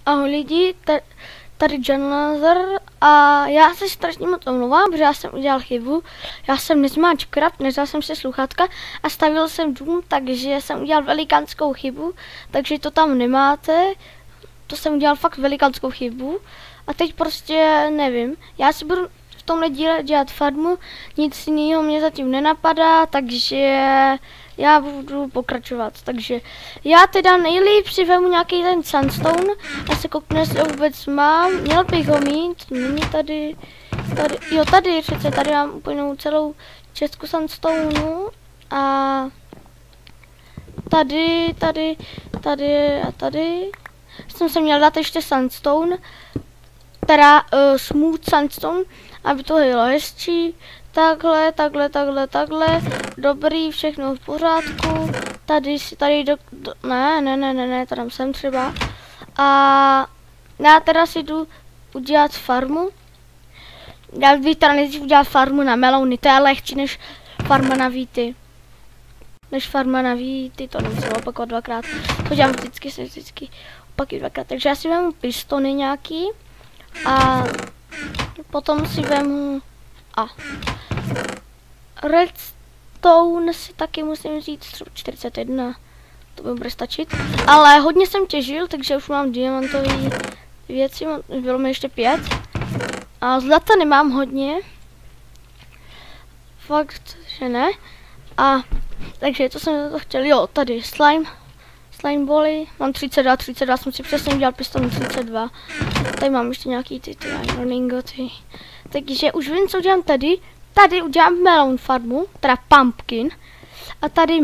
Ahoj lidi, tady John Lazar a já se strašně moc omlouvám, protože já jsem udělal chybu. Já jsem nezmáčkl krab, nevzal jsem si sluchátka a stavil jsem dům, takže jsem udělal velikánskou chybu, takže to tam nemáte. To jsem udělal fakt velikánskou chybu a teď prostě nevím. Já si budu v tomhle díle dělat farmu, nic jiného mě zatím nenapadá, takže já budu pokračovat. Takže já teda nejlíp si vemu nějaký ten sandstone, já se kouknu, jestli ho vůbec mám, měl bych ho mít, není tady, jo tady přece, tady mám úplnou celou českou sandstone a tady a tady jsem se měl dát ještě sandstone, teda smooth sandstone, aby to bylo hezčí. Takhle, dobrý, všechno v pořádku, tady ne, tady jsem třeba. A já teda si jdu udělat farmu. Já bych teda nejdřív udělat farmu na melouny, to je lehčí než farma na víty. To nemusím opakovat dvakrát, to dělám vždycky opakuji dvakrát, takže já si vemu pistony nějaký a potom si vemu redstone si taky musím říct, třeba 41, to by bude stačit, ale hodně jsem těžil, takže už mám diamantové věci, bylo mi ještě 5 a zlata nemám hodně, fakt, že ne, a takže to jsem to chtěl, jo, tady slime bally, mám 32 jsem si přesně udělal piston 32, tady mám ještě nějaký ty iron ingoty, takže už vím, co udělám tady udělám melon farmu, teda pumpkin, a tady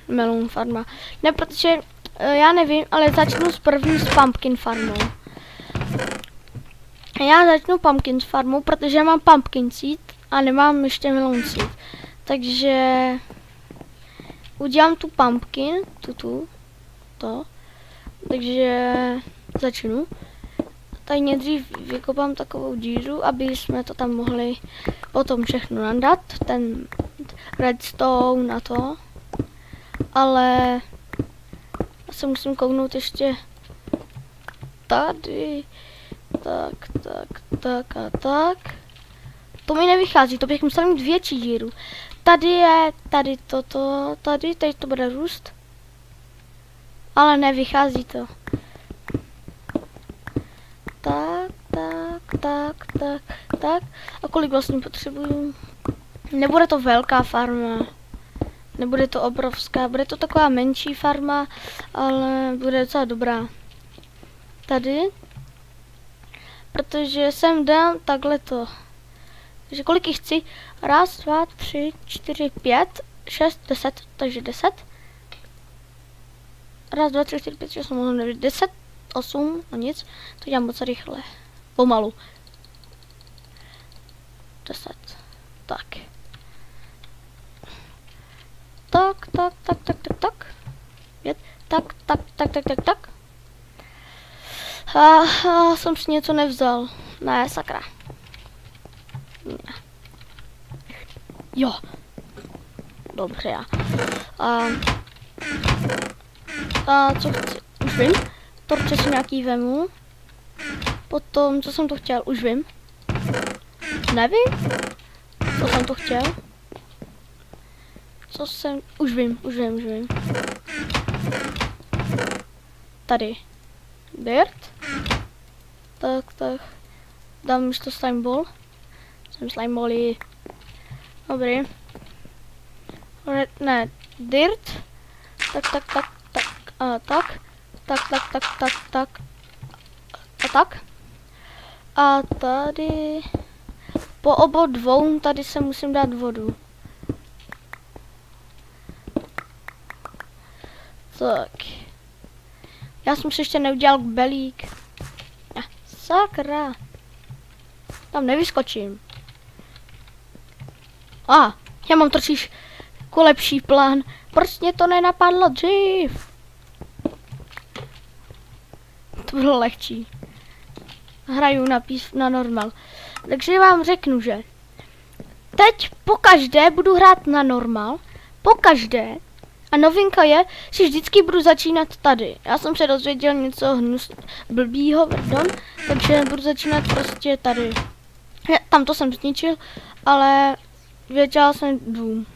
melon farma, ne, protože já nevím, ale začnu první s pumpkin farmou. Já začnu pumpkin farmou, protože mám pumpkin seed a nemám ještě melon seed, takže udělám tu pumpkin, takže začnu. Tady nejdřív vykopám takovou díru, aby jsme to tam mohli potom všechno nadat, ten redstone a to. Ale já se musím kouknout ještě tady, tak. To mi nevychází, to bych musel mít větší díru. Tady je, tady toto, tady to bude růst. Ale nevychází to. Tak. A kolik vlastně potřebuju? Nebude to velká farma. Nebude to obrovská. Bude to taková menší farma, ale bude docela dobrá. Tady. Protože jsem dal takhle to. Takže kolik jich chci? 1, 2, 3, 4, 5, 6, 10. Takže 10. 1, 2, 3, 4, 5, 6, 8, 9, 10, 8, no nic, to dělám moc rychle, pomalu. 10, tak. Tak. Jsem si něco nevzal, ne, sakra. Ne. Jo, dobře, a co chci? Už vím. Torče si nějaký vemu. Potom, co jsem to chtěl? Už vím. Nevím. Co jsem to chtěl? Už vím. Tady. Dirt. Tak. Dám místo slime ball. Jsem slime bally. Dobrý. Ne, dirt. Tak. A tady po obou dvou tady se musím dát vodu. Tak. Já jsem si ještě neudělal belík. Sakra. Tam nevyskočím. Já mám trošič lepší plán. Proč mě to nenapadlo dřív? To bylo lehčí. Hraju na normal. Takže vám řeknu, že teď pokaždé budu hrát na normal. Pokaždé. A novinka je, že vždycky budu začínat tady. Já jsem se dozvěděl něco blbýho, pardon, takže budu začínat prostě tady. Tam to jsem zničil, ale věděl jsem dům.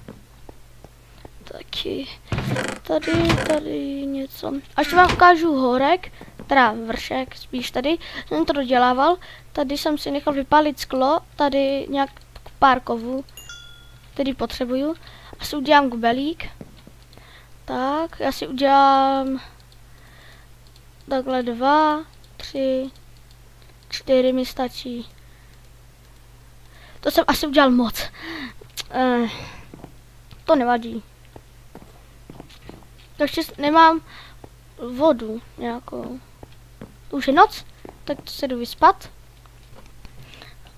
Taky tady něco. Až vám ukážu horek, teda vršek, spíš tady, jsem to dodělával. Tady jsem si nechal vypálit sklo, tady nějak pár kovů, který potřebuju. Asi udělám kubelík. Tak, já si udělám takhle 2, 3, 4 mi stačí. To jsem asi udělal moc. To nevadí. Takže nemám vodu nějakou. Už je noc, tak to se jdu vyspat.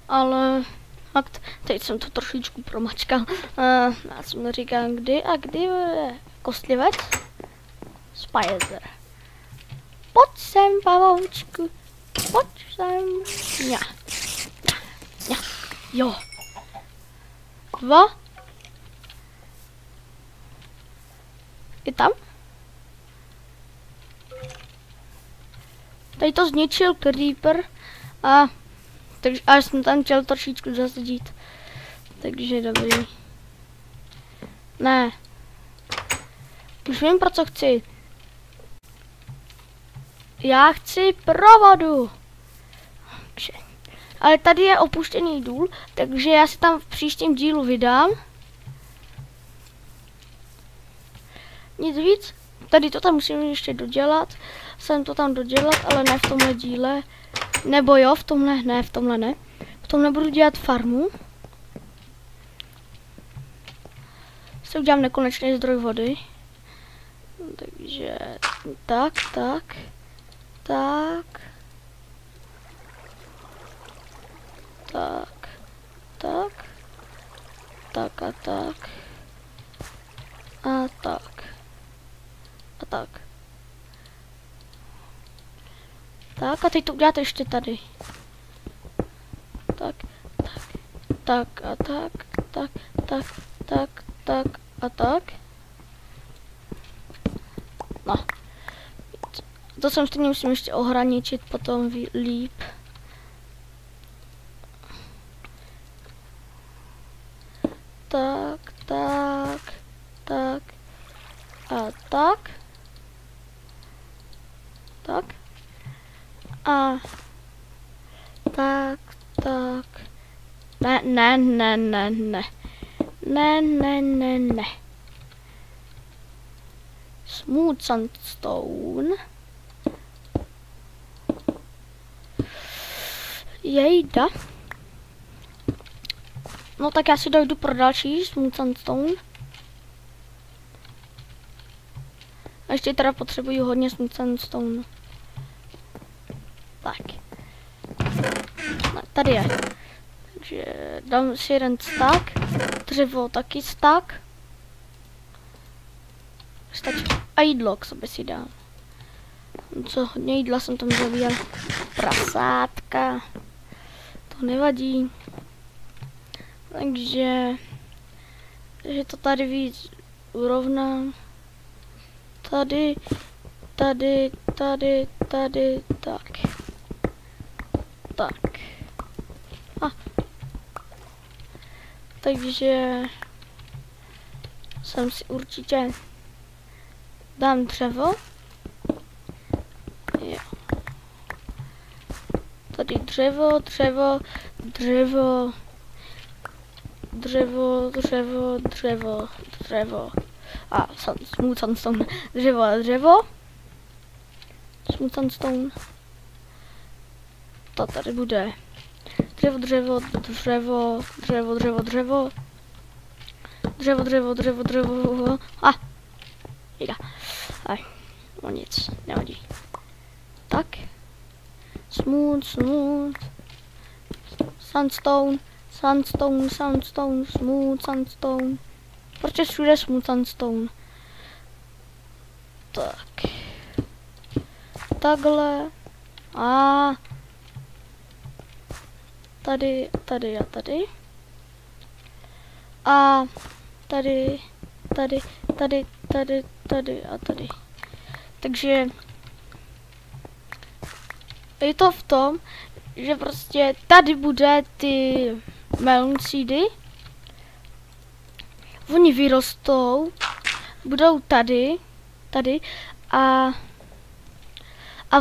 Ale fakt, teď jsem to trošičku promačkal. Já jsem říkal, kdy bude kostlivec? Spider. Pojď sem, pavoučku. Pojď sem. Ja. Jo. 2. Je tam? Tady to zničil creeper takže jsem tam chtěl trošičku zasadit. Takže dobrý. Ne. Už vím, pro co chci. Já chci provodu. Ale tady je opuštěný důl, takže já si tam v příštím dílu vydám. Nic víc. Tady to tam musím ještě dodělat. Jsem to tam dodělat, ale ne v tomhle díle. Nebo jo, v tomhle ne. V tomhle budu dělat farmu. Si udělám nekonečný zdroj vody. Takže tak. Tak a teď to uděláte ještě tady. Tak a tak. No. To jsem stejně musím ještě ohraničit potom líp. Tak. Ne. Smooth sandstone. Jejda. No tak já si dojdu pro další smooth sandstone. A ještě teda potřebuju hodně smooth sandstone. Tak. No, tady je. Takže dám si jeden stack. Dřevo taky stack. Stačí. A jídlo k sobě si dám. Co, hodně jídla jsem tam zabíjel. Prasátka. To nevadí. Takže to tady víc urovnám. Tady, tak. Takže jsem si určitě dám dřevo. Jo. Tady dřevo. A smooth sandstone. Dřevo. Smooth sandstone. To tady bude. Dřevo. Jde. No nic, nevadí. Tak. Smooth. Sandstone, smooth sandstone. Proč je všude smooth sandstone? Tak. Takhle. A tady. A tady. tady a tady. Takže je to v tom, že prostě tady bude ty melon seedy. Oni vyrostou, budou tady a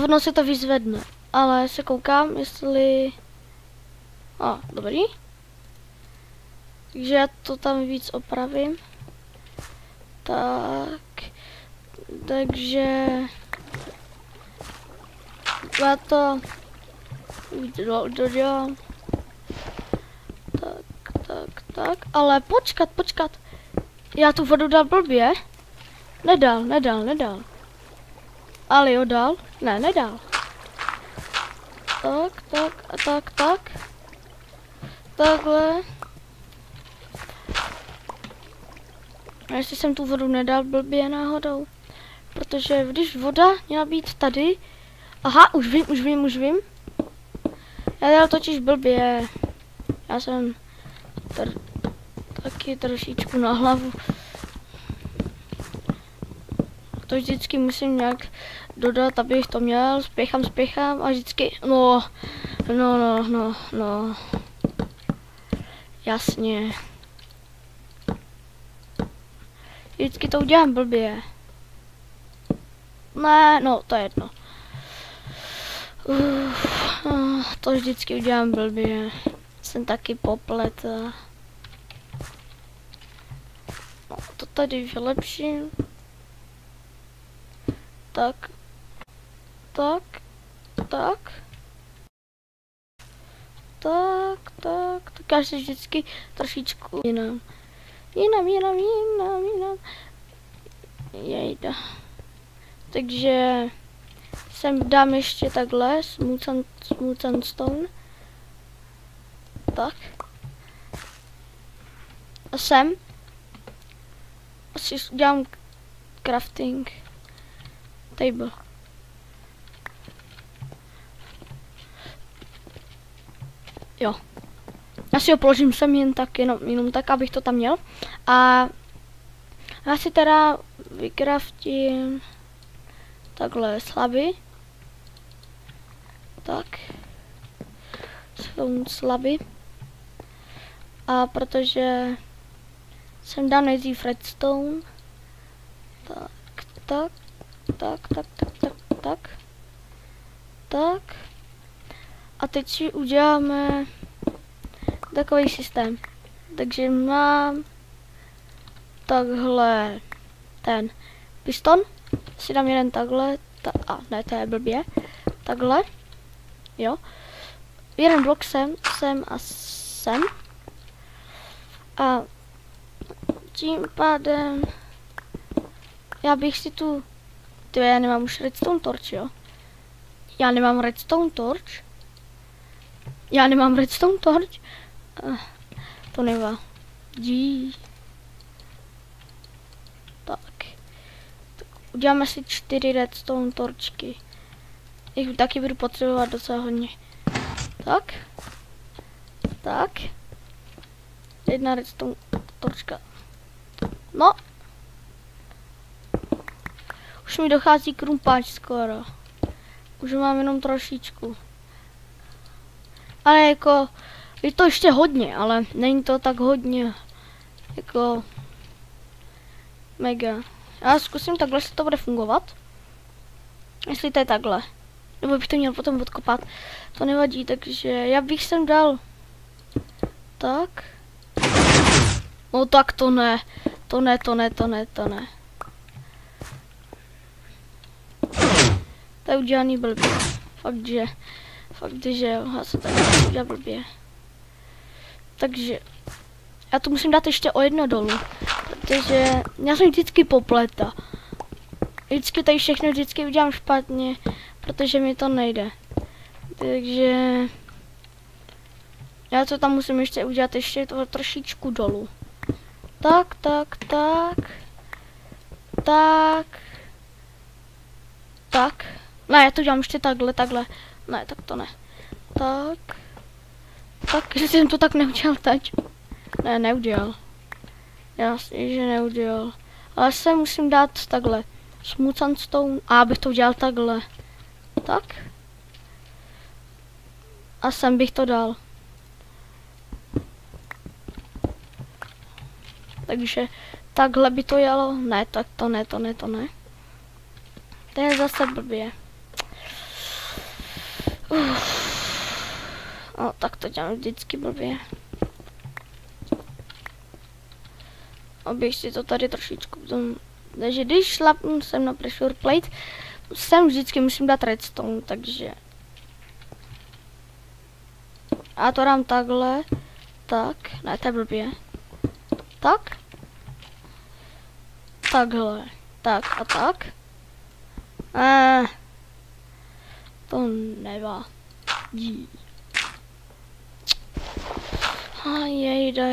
ono se to vyzvedne. Ale se koukám, jestli... dobrý. Takže já to tam víc opravím. Takže já to dodělám. Ale počkat. Já tu vodu dal blbě. Nedal. Ale jo, dal. Ne, nedal. Tak. Takhle. A jestli jsem tu vodu nedal blbě náhodou. Protože když voda měla být tady. Aha, už vím. Já dal totiž blbě. Já jsem taky trošičku na hlavu. To vždycky musím nějak dodat, abych to měl. Spěchám a vždycky, no. Jasně. Vždycky to udělám blbě. Ne, no, to je jedno. To vždycky udělám blbě. Jsem taky poplet. No, to tady vylepším. Tak. Já se vždycky trošičku jinam. Jejda. Takže sem dám ještě takhle smooth and stone. Tak. A sem asi udělám crafting table. Jo. Já si ho položím sem jen tak, jenom tak, abych to tam měl. A já si teda vycraftím takhle slaby. Tak. Jsou slaby. A protože jsem dal nejdřív redstone. Tak. A teď si uděláme takový systém. Takže mám takhle ten piston. Si dám jeden takhle. Ne, to je blbě. Takhle. Jo. Jeden blok sem a sem. A tím pádem já bych si tu... já nemám už redstone torch, jo? Já nemám redstone torch. To nevadí. Tak. Uděláme si 4 redstone torčky. Jich taky budu potřebovat docela hodně. Tak. Jedna redstone torčka. No. Už mi dochází krumpáč skoro. Už mám jenom trošičku. Ale jako, je to ještě hodně, ale není to tak hodně. Jako, mega. Já zkusím takhle, jestli to bude fungovat. Jestli to je takhle. Nebo bych to měl potom odkopat. To nevadí, takže já bych sem dal. Tak. No tak to ne. To ne. To je udělaný blbě. Fakt, že jo, já se tak udělal blbě. Takže já to musím dát ještě o jedno dolů. Protože já jsem vždycky popleta. Vždycky tady všechno udělám špatně, protože mi to nejde. Takže já to tam musím ještě udělat ještě to trošičku dolů. Tak. Ne, já to dělám ještě takhle. Ne, tak to ne. Tak, že jsem to tak neudělal teď. Ne, neudělal. Jasně, že neudělal. Ale se musím dát takhle. Smooth sandstone. A abych to udělal takhle. Tak. A sem bych to dal. Takže takhle by to jelo. Ne, tak to ne, to ne, to ne. To je zase blbě. No, tak to dělám vždycky blbě. Abych si to tady trošičku... Takže když šlapnu sem na pressure plate, sem vždycky musím dát redstone, takže... A to dám takhle. Tak, ne, to je blbě. Tak. Takhle. Tak a tak. To nevadí. Jejda.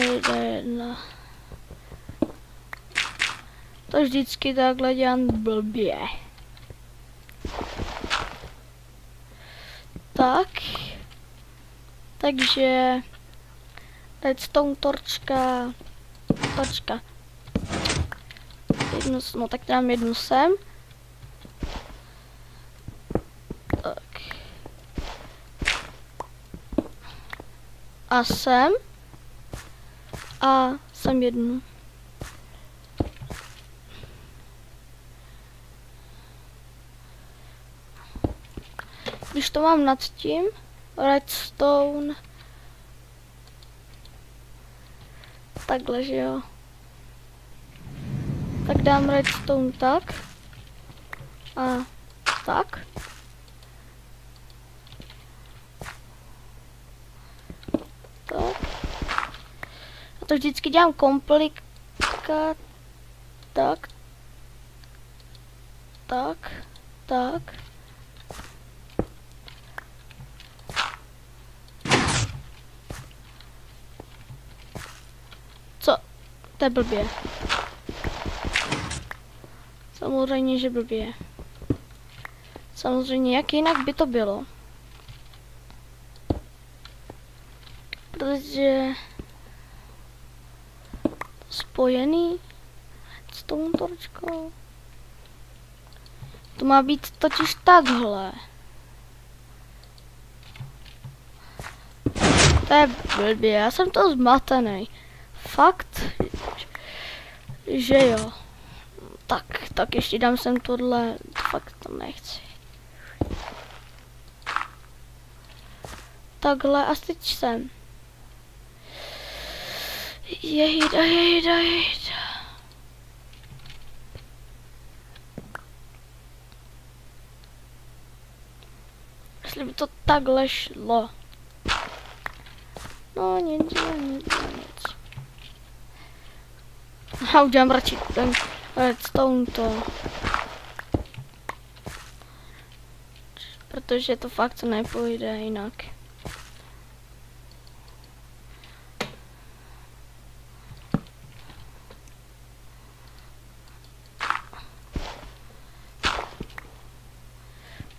To vždycky takhle dělám blbě. Tak. Takže redstone torčka. Jednu, no tak dám jednu sem. Tak. A sem. A sem jednu. Když to mám nad tím, redstone, takhle, že jo. Tak dám redstone tak. A tak. Tak. A to vždycky dělám komplikát. Tak. Tak. Tak. Co? To je blbě. Samozřejmě, že blbě. Samozřejmě, jak jinak by to bylo. Protože... spojený s tou torčkou. To má být totiž takhle. To je blbě, já jsem to zmatený. Fakt, že jo. Tak ještě dám sem tohle, fakt to nechci. Takhle a teď sem. Jejda. Jestli by to takhle šlo. No nic. Já udělám radši ten redstone to. Protože to fakt nepůjde jinak.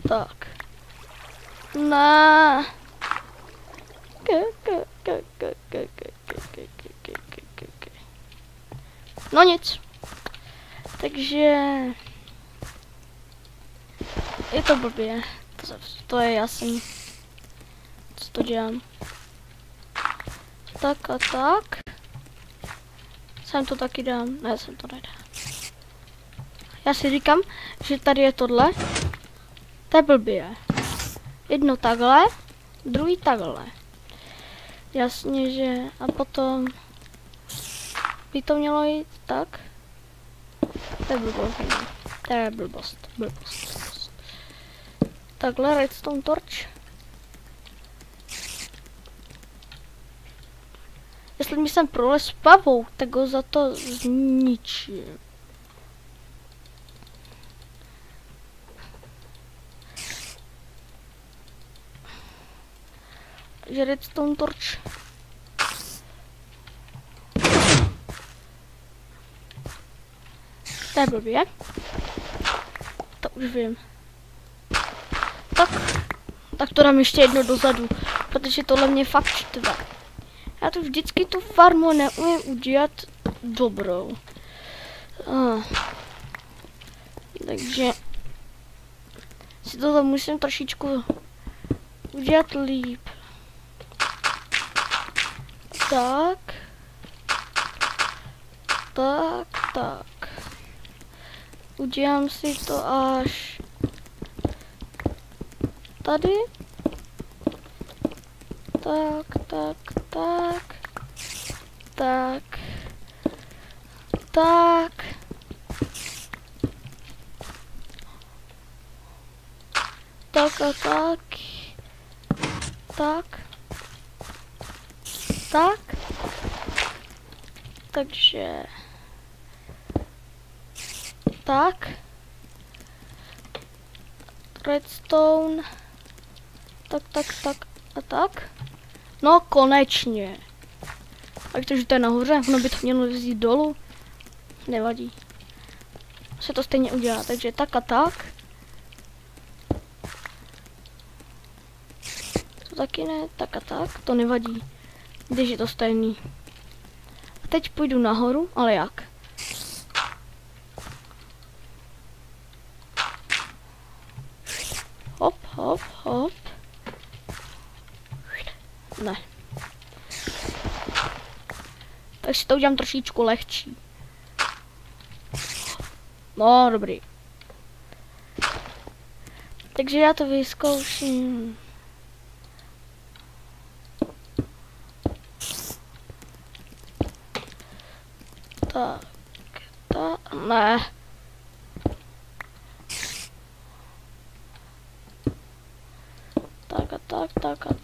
Tak. Ne. No nic. Takže je to blbě. To je jasný. Co to dělám? Tak a tak. Sem to taky dám. Ne, sem to nedám. Já si říkám, že tady je tohle. To je blbě. Jedno takhle, druhý takhle. Jasně, že... A potom... by to mělo jít tak. To je blbost. To je blbost. Takhle redstone torch. Jestli mi sem prolez pavou, tak ho za to zničím. Takže redstone torch. To je blbě. To už vím. Tak to dám ještě jedno dozadu, protože tohle mě fakt štve. Já to vždycky tu farmu neumím udělat dobrou. Takže si tohle musím trošičku udělat líp. Tak. Udělám si to až tady. Tak. Takže tak. Redstone. Tak. No konečně. Takže to je nahoře, ono by to mělo vzít dolů. Nevadí. Se to stejně udělá, takže tak a tak. To taky ne, tak a tak, to nevadí. Když je to stejný. A teď půjdu nahoru, ale jak? Hop. Ne. Tak si to udělám trošičku lehčí. No, dobrý. Takže já to vyzkouším. Ne.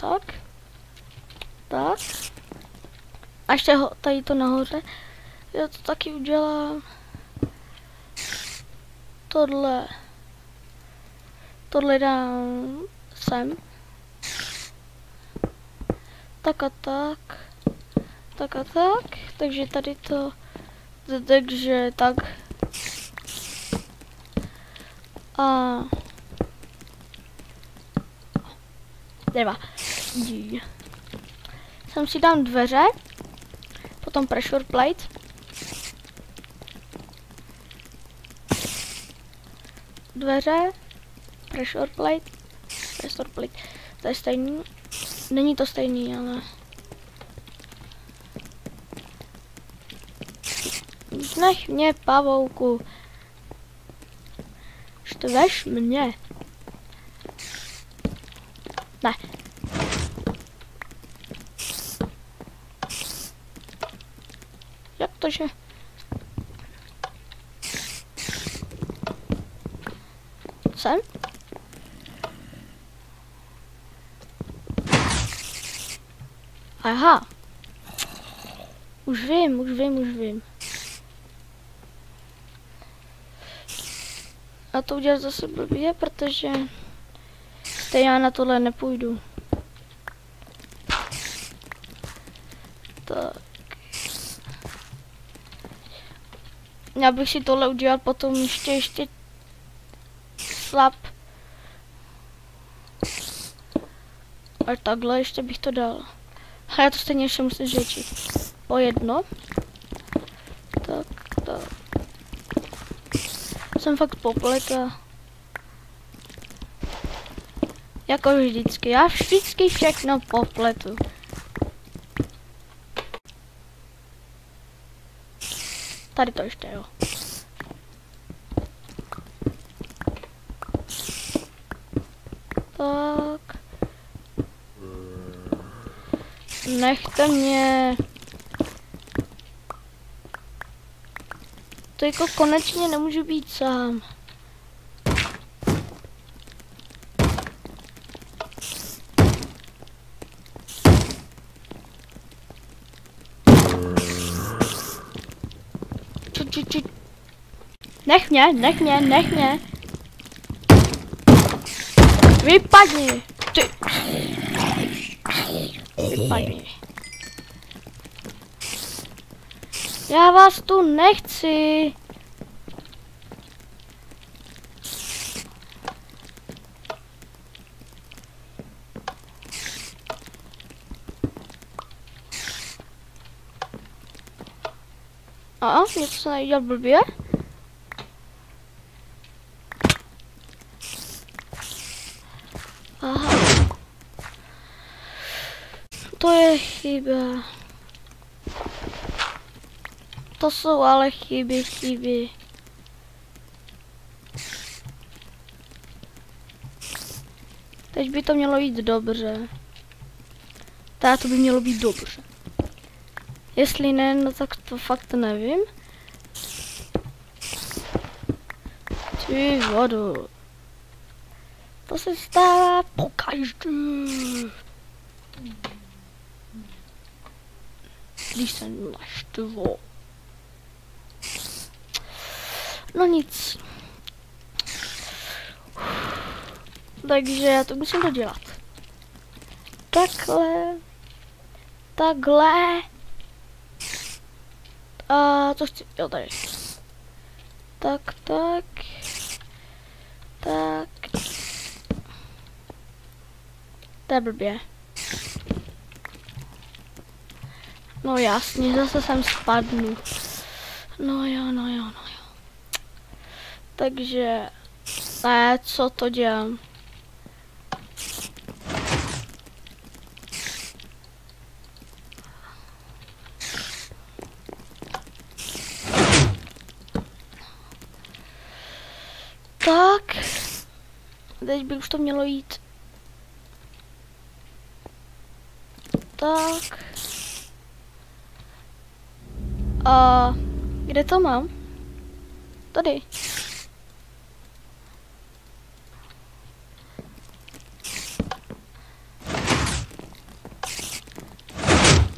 Tak. A ještě tady to nahoře. Já to taky udělám. Tohle dám sem. Tak. Takže tady to. Takže tak. A nevadí. Sem si dám dveře, potom pressure plate. Dveře, pressure plate. To je stejný. Není to stejný, ale nech mě, pavouku. Štveš mě. Ne. Jak to, že? Sem? Aha. Už vím. A to udělat zase blbě, protože stejně já na tohle nepůjdu. Tak. Já bych si tohle udělal potom ještě slab. A takhle ještě bych to dal. A já to stejně ještě musím zvětšit. Po jedno. Tak. Jsem fakt popleta. Jako vždycky. Já vždycky všechno popletu. Tady to ještě, jo. Tak. Nechte mě. To jako konečně nemůžu být sám. Nech mě. Vypadni. Ty. Vypadni. Já vás tu nechci. Něco se nedělal blbě. To je chyba. To jsou ale chyby. Teď by to mělo jít dobře. To by mělo být dobře. Jestli ne, no tak to fakt nevím. Ty vodu. To se stává pokaždý. Když se naštvu. No nic. Takže já to musím dodělat. Takhle. A co chci, jo tady. Tak. To je blbě. No jasně, zase sem spadnu. No jo. Takže, ne, co to dělám? Tak, teď by už to mělo jít. Tak. A kde to mám? Tady.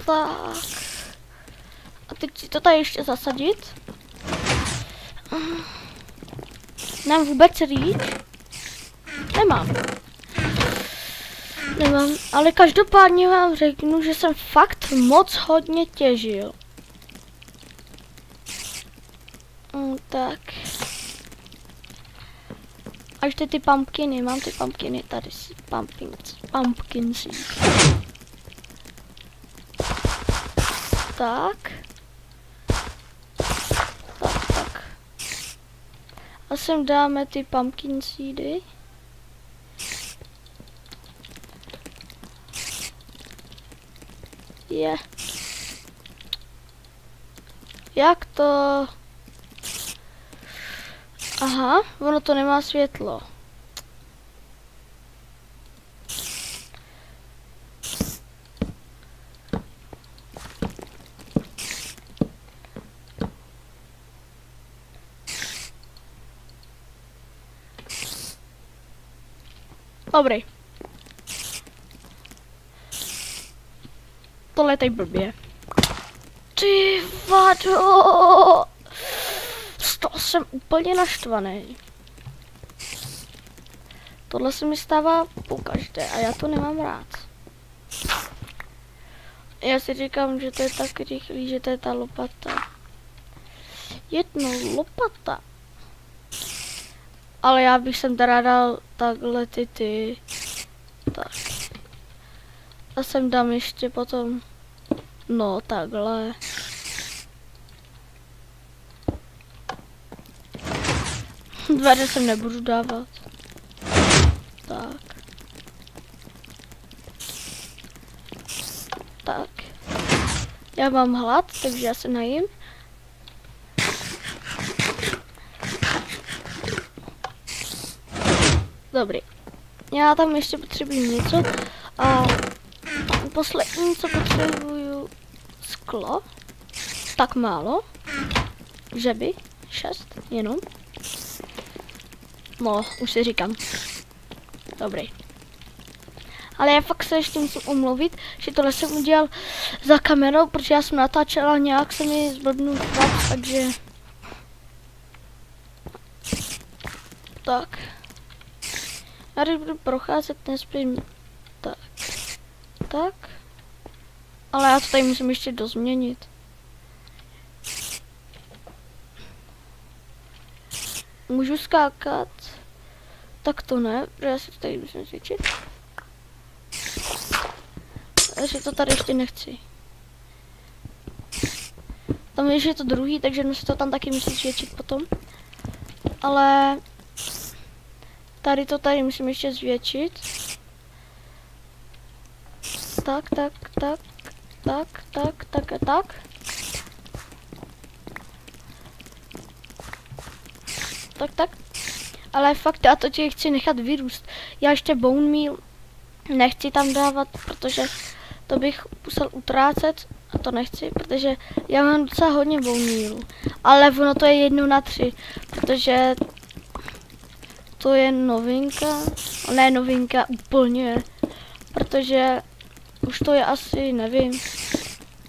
Tak. A teď si to tady ještě zasadit. Nemám vůbec reach? Nemám, ale každopádně vám řeknu, že jsem fakt moc hodně těžil. Tak. A ještě ty pumpkiny, mám ty pumpkiny tady, pumpkins. Tak. A sem dáme ty pumpkin seedy. Jak to? Aha, ono to nemá světlo. Dobrý. Tohle je tady blbě. Ty vado! Z toho jsem úplně naštvaný. Tohle se mi stává pokaždé a já to nemám rád. Já si říkám, že to je tak rychlý, že to je ta lopata. Jedna lopata. Ale já bych sem teda dal takhle ty. Tak. A sem dám ještě potom. No takhle. Dveře sem nebudu dávat. Tak. Tak. Já mám hlad, takže já se najím. Dobrý. Já tam ještě potřebuji něco. A poslední, co potřebuju, sklo. Tak málo. Že by. 6 jenom. No, už si říkám. Dobrý. Ale já fakt se ještě musím omluvit, že tohle jsem udělal za kamerou, protože já jsem natáčela, nějak se mi zblbnul chlap, takže... Tak. Já když budu procházet, nesplím. Tak. Tak. Ale já to tady musím ještě dozměnit. Můžu skákat. Tak to ne, protože já si to tady musím cvičit. Takže to tady ještě nechci. Tam ještě je to druhý, takže se to tam taky musím zvětšit potom. Ale tady to tady musím ještě zvětšit. Tak. Tak. Ale fakt, já to tě chci nechat vyrůst. Já ještě bone meal nechci tam dávat, protože to bych musel utrácet a to nechci, protože já mám docela hodně bone mealu. Ale ono to je 1:3, protože to je novinka, ne novinka úplně, protože už to je asi, nevím,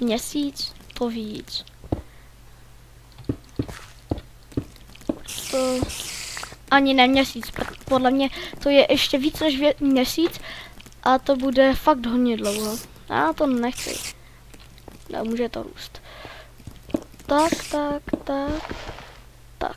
měsíc, to víc. To ani ne měsíc, podle mě to je ještě víc než měsíc a to bude fakt hodně dlouho. Já to nechci. Nemůže to růst. Tak. A tak. Tak.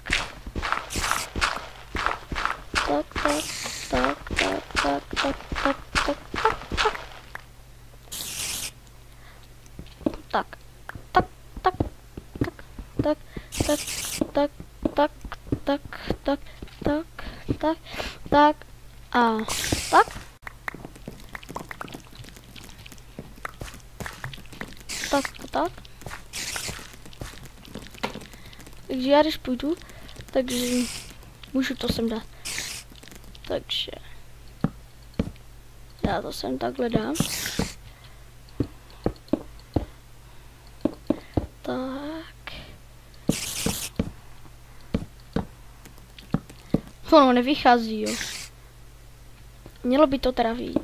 Takže já když půjdu, takže můžu to sem dát. Takže já to sem takhle dám. Tak. Ono nevychází, jo. Mělo by to teda vyjít.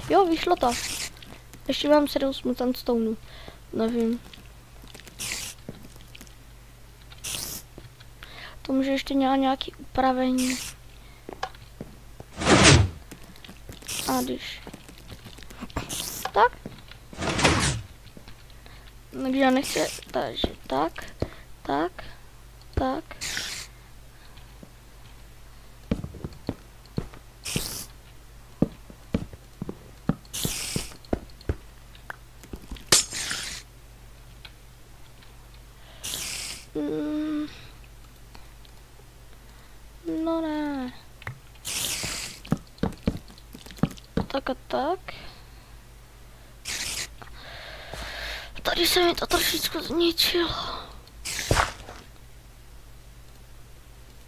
Jo, vyšlo to. Ještě mám 7 mutant stoneů. Nevím. To může ještě nějaký upravení. A když... Tak. Takže já nechci... Takže tak. No ne. Tak a tak. Tady se mi to trošičku zničilo.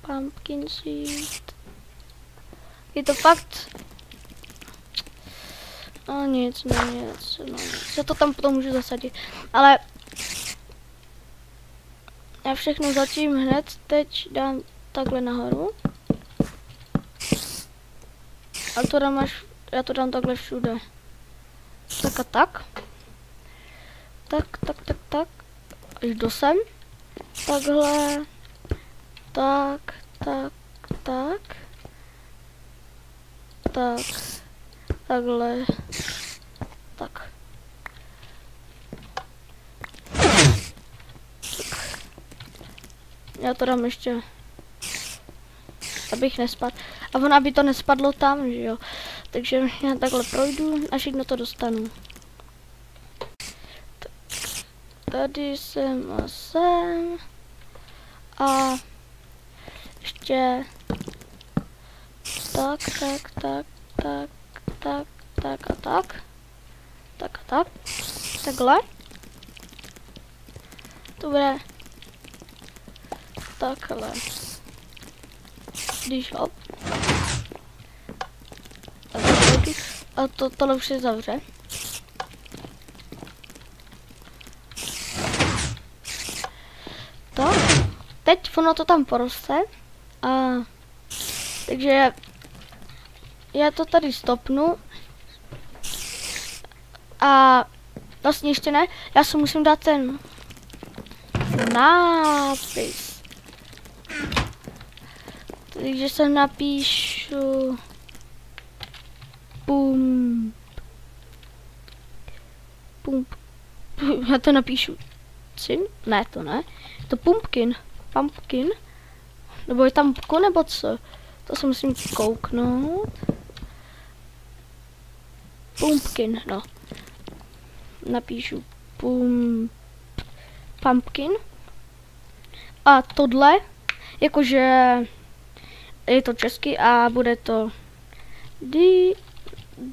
Pumpkin seed. Je to fakt... No nic. Já to tam potom můžu zasadit. Ale... Já všechno zatím hned teď dám takhle nahoru. A to dám až... Já to dám takhle všude. Tak a tak. Tak. Až do sem. Takhle. Tak. Takhle. Tak. Já to dám ještě, abych nespadl. A ono, aby to nespadlo tam, že jo. Takže já takhle projdu a všechno to dostanu. Tady jsem a sem. A ještě tak a tak. Takhle. Dobré. Takhle. Když hop. A tohle už se zavře. Tak. Teď ono to tam poroste. A takže já to tady stopnu. A vlastně ještě ne. Já si musím dát ten nápis. Takže se napíšu pump. Já to napíšu cin? Ne, to ne. To pumpkin. Nebo je tam pko nebo co? To se musím kouknout. Pumpkin, no. Napíšu pumpkin. A tohle Jakože je to česky a bude to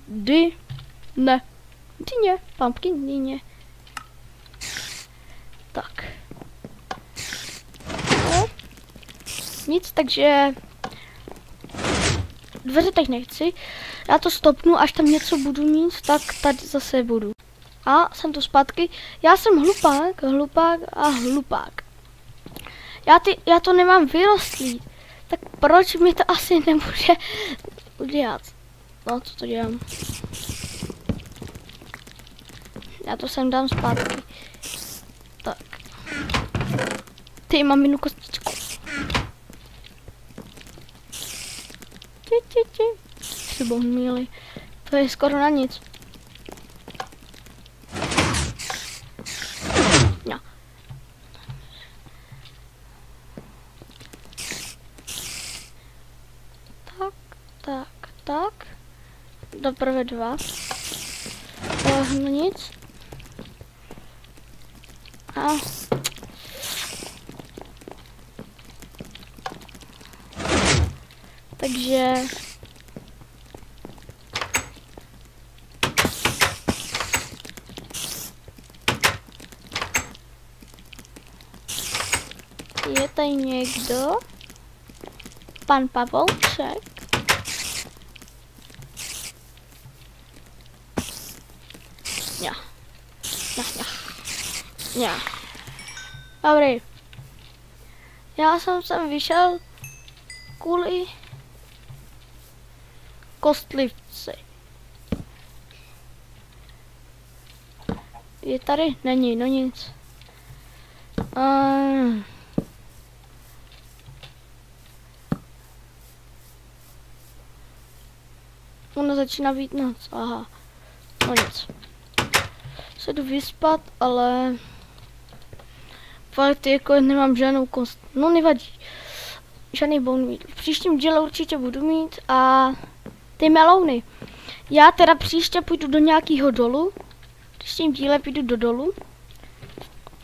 dyně, pumpkin, dyně. Tak. No. Nic, takže dveře teď nechci. Já to stopnu, až tam něco budu mít, tak tady zase budu. A jsem tu zpátky. Já jsem hlupák. Já to nemám vyrostlý. Tak proč mi to asi nemůže udělat? No, co to dělám? Já to sem dám zpátky. Tak. Ty, mám jednu kostičku. Milý. To je skoro na nic. No. Tak. Doprve 2. No nic. A. Takže je tady někdo? Pan Pavouček? Ja. Dobrý. Já jsem sem vyšel kvůli kostlivci. Je tady? Není, no nic. Ono začíná být noc, aha. No nic. Se jdu vyspat, ale fakt jako nemám žádnou kost. No nevadí. Žádný budu mít. V příštím díle určitě budu mít a ty melouny. Já teda příště půjdu do nějakého dolu. V příštím díle půjdu do dolu.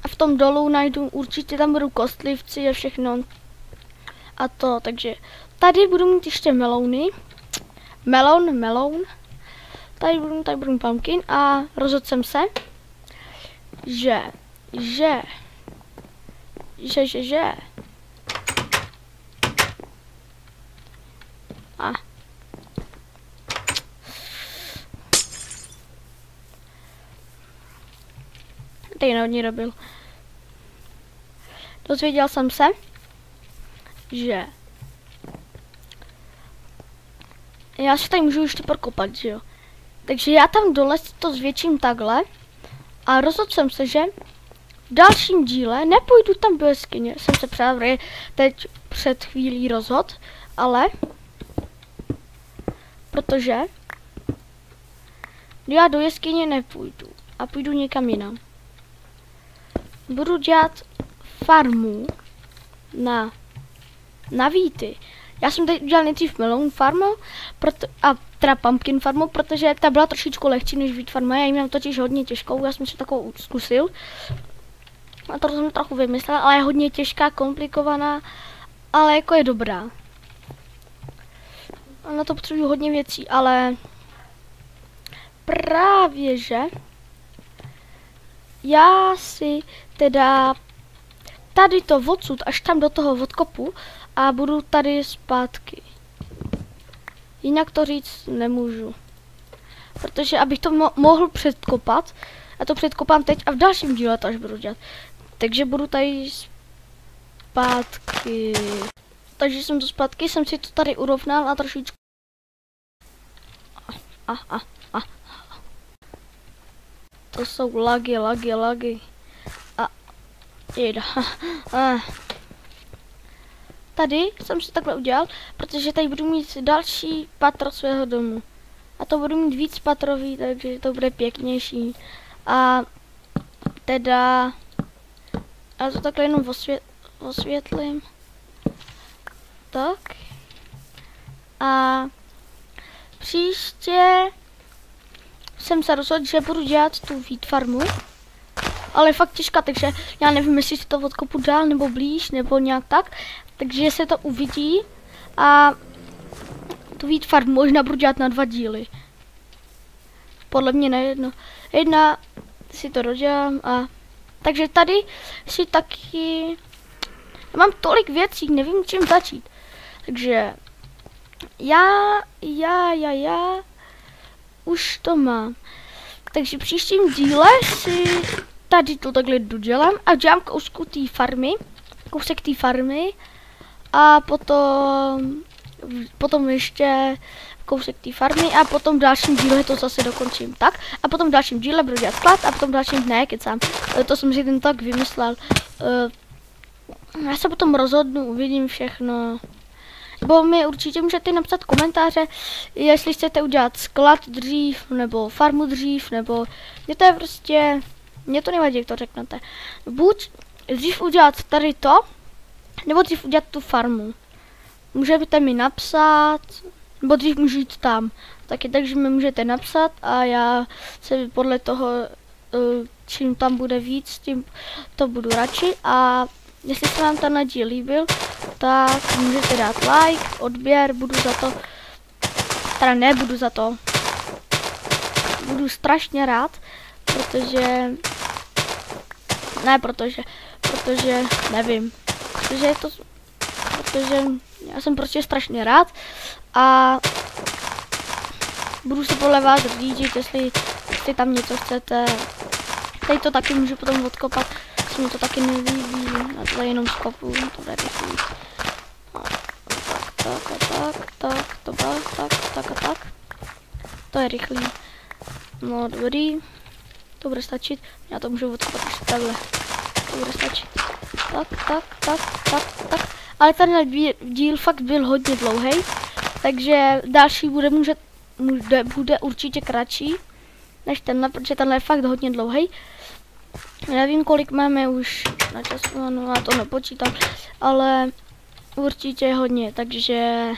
A v tom dolu najdu, určitě tam budou kostlivci a všechno. A to, takže tady budu mít ještě melouny. Meloun. Tady budu pumpkin a rozhodl jsem se, že. A. Tady hodně robil. Dozvěděl jsem se, že já si tady můžu ještě prokopat, že jo. Takže já tam dole to zvětším takhle a rozhodl jsem se, že v dalším díle nepůjdu tam do jeskyně. Jsem se právě teď před chvílí rozhodl, ale protože já do jeskyně nepůjdu a půjdu někam jinam. Budu dělat farmu na víty. Já jsem tady udělal nejdřív melon farmu a teda pumpkin farmu, protože ta byla trošičku lehčí než vít farma. Já ji mám totiž hodně těžkou, já jsem si takovou zkusil. A to jsem trochu vymyslel, ale je hodně těžká, komplikovaná, ale jako je dobrá. A na to potřebuji hodně věcí, ale právě že já si teda tady to odsud až tam do toho odkopu a budu tady zpátky. Jinak to říct nemůžu. Protože abych to mohl předkopat, já to předkopám teď a v dalším díle to až budu dělat. Takže budu tady zpátky. Takže jsem tu zpátky, jsem si to tady urovnal a trošičku. To jsou lagy. A jeda. Tady jsem si takhle udělal, protože tady budu mít další patro svého domu. A to budu mít víc patrový, takže to bude pěknější. A teda já to takhle jenom osvětlím. Tak. A příště jsem se rozhodl, že budu dělat tu wheat farmu. Ale je fakt těžká, takže já nevím, jestli si to odkopu dál nebo blíž, nebo nějak tak. takže se to uvidí a tu Wheat Farm možná budu dělat na 2 díly. Podle mě na jedno. Jedna si to dodělám a takže tady si taky mám tolik věcí, nevím čím začít. Takže já už to mám. Takže v příštím díle si tady to takhle dodělám a dělám kousek té farmy a potom ještě kousek té farmy a potom v dalším díle to zase dokončím tak a potom v dalším díle budu dělat sklad a potom v dalším dne kecám. To jsem si ten tak vymyslel. Já se potom rozhodnu, uvidím všechno. Nebo mi určitě můžete napsat komentáře, jestli chcete udělat sklad dřív, nebo farmu dřív, nebo mě to je prostě, mě to nevadí, jak to řeknete. Buď dřív udělat tady to, nebo dřív udělat tu farmu. Můžete mi napsat, nebo dřív můžu jít tam. Taky takže mi můžete napsat a já se podle toho, čím tam bude víc, tím to budu radši. A jestli se vám ten díl líbil, tak můžete dát like, odběr, budu za to, teda nebudu za to, budu strašně rád, protože nevím, protože já jsem prostě strašně rád a budu se podle vás řídit, jestli tam něco chcete. Tady to taky můžu potom odkopat, se mi to taky nelíbí, já to tady jenom skopu, to bude rychlý. Tak. To je rychlý. No dobrý, to bude stačit, já to můžu odkopat už takhle. To bude stačit. Tak. Ale ten díl fakt byl hodně dlouhý, takže další bude určitě kratší než tenhle, protože tenhle je fakt hodně dlouhý. Nevím, kolik máme už na času, no já to nepočítám, ale určitě hodně, takže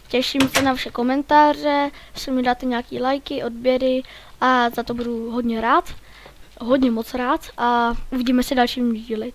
těším se na vaše komentáře, jestli mi dáte nějaký lajky, odběry a za to budu hodně rád, hodně moc rád a uvidíme se v dalším díle.